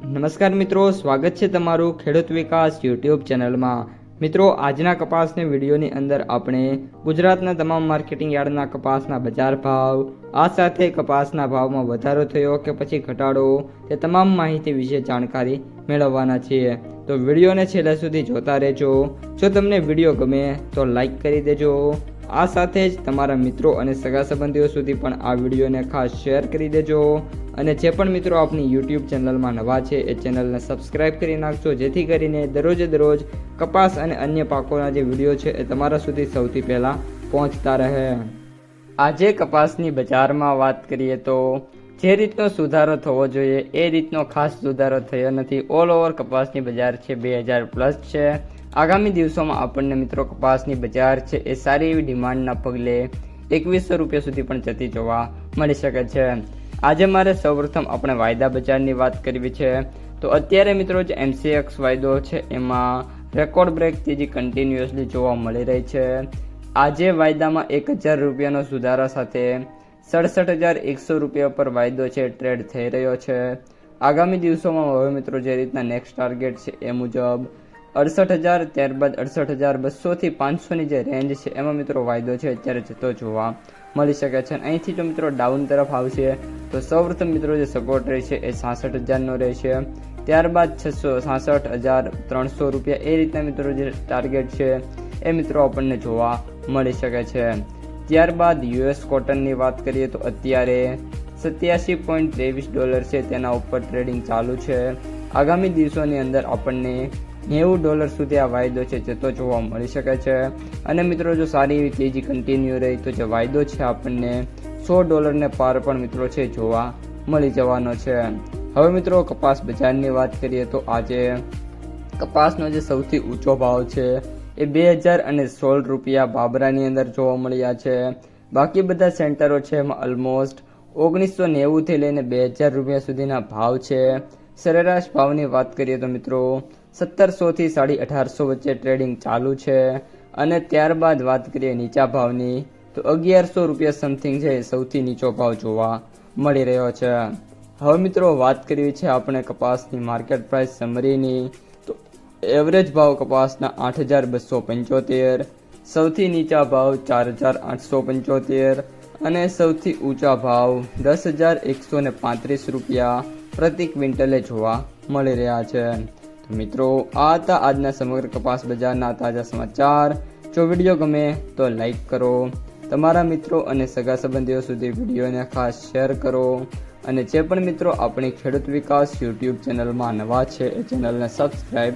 નમસ્કાર મિત્રો, સ્વાગત છે તમારું ખેડૂત વિકાસ યુટ્યુબ ચેનલમાં। મિત્રો, આજના કપાસની વિડીયોની અંદર આપણે ગુજરાતના તમામ માર્કેટિંગ યાર્ડના કપાસના બજાર ભાવ, આ સાથે કપાસના ભાવમાં વધારો થયો કે પછી ઘટાડો, તે તમામ માહિતી વિશે જાણકારી મેળવવાના છીએ। તો વિડીયોને છેલ્લે સુધી જોતા રહેજો। જો તમને વિડીયો ગમે તો લાઈક કરી દેજો। આ સાથે જ તમારા મિત્રો અને સગા સંબંધીઓ સુધી પણ આ વિડીયોને ખાસ શેર કરી દેજો। અને જે પણ મિત્રો આપણી યુટ્યુબ ચેનલમાં નવા છે એ ચેનલને સબસ્ક્રાઈબ કરી નાખજો, જેથી કરીને દરરોજ કપાસ અને અન્ય પાકોના જે વિડીયો છે એ તમારા સુધી સૌથી પહેલાં પહોંચતા રહે। આજે કપાસની બજારમાં વાત કરીએ તો જે રીતનો સુધારો થવો જોઈએ એ રીતનો ખાસ સુધારો થયો નથી। ઓલ ઓવર કપાસની બજાર છે 2000 પ્લસ છે। આગામી દિવસોમાં આપણને મિત્રો કપાસની બજાર છે એ સારી એવી ડિમાન્ડના પગલે 2100 રૂપિયા સુધી પણ જતી જોવા મળી શકે છે। આજે મારે સૌપ્રથમ આપણે વાયદા બજારની વાત કરવી છે। તો અત્યારે મિત્રો જે MCX વાયદો છે એમાં રેકોર્ડ બ્રેક તેજી કન્ટિન્યુઅસલી જોવા મળી રહી છે। આજે વાયદામાં 1000 રૂપિયાનો સુધારા સાથે 67100 રૂપિયા પર વાયદો છે ટ્રેડ થઈ રહ્યો છે। આગામી દિવસોમાં હવે મિત્રો જે રીતના નેક્સ્ટ ટાર્ગેટ છે એ મુજબ 68000, ત્યારબાદ 68200 થી 500ની જે રેન્જ છે એમાં મિત્રો વાયદો છે અત્યારે જતો જોવા મળી શકે છે। અહીંથી જો મિત્રો ડાઉન તરફ આવશે તો સૌપ્રથમ મિત્રો જે સપોર્ટ રહેશે એ 66000નો રહેશે, ત્યારબાદ 66300 રૂપિયા એ રીતના મિત્રો જે ટાર્ગેટ છે એ મિત્રો આપણને જોવા મળી શકે છે। ત્યારબાદ US કોટનની વાત કરીએ તો અત્યારે $87.23 છે તેના ઉપર ટ્રેડિંગ ચાલુ છે। આગામી દિવસોની અંદર આપણને $90 સુધી આ વાયદો છે જતો જોવા મળી શકે છે। અને મિત્રો જો સારી એવી તેજી કન્ટિન્યુ રહી તો જે વાયદો છે આપણને $100 પાર પણ મિત્રો છે જોવા મળી જવાનો છે। હવે મિત્રો કપાસ બજારની વાત કરીએ તો આજે કપાસનો જે સૌથી ઊંચો ભાવ છે એ 2016 રૂપિયા બાબરાની અંદર જોવા મળ્યા છે। બાકી બધા સેન્ટરો છે એમાં ઓલમોસ્ટ 1990 થી લઈને 2000 રૂપિયા સુધીના ભાવ છે। સરેરાશ ભાવની વાત કરીએ તો મિત્રો 1700 થી 1850 વચ્ચે ટ્રેડિંગ ચાલુ છે। અને ત્યારબાદ વાત કરીએ નીચા ભાવની તો 1100 રૂપિયા સમથિંગ છે સૌથી નીચો ભાવ જોવા મળી રહ્યો છે। હવે મિત્રો વાત કરવી છે આપણે કપાસની માર્કેટ પ્રાઇસ સમરીની, તો એવરેજ ભાવ કપાસના 8275, સૌથી નીચા ભાવ 4875 અને સૌથી ઊંચા ભાવ 10135 રૂપિયા પ્રતિ ક્વિન્ટલે જોવા મળી રહ્યા છે। તો મિત્રો આ હતા આજના સમગ્ર કપાસ બજારના તાજા સમાચાર। જો વિડીયો ગમે તો લાઈક કરો, તમારા મિત્રો અને સગા સંબંધીઓ સુધી વિડીયોને ખાસ શેર કરો, અને જે પણ મિત્રો આપણી ખેડૂત વિકાસ યુટ્યુબ ચેનલમાં નવા છે એ ચેનલને સબસ્ક્રાઈબ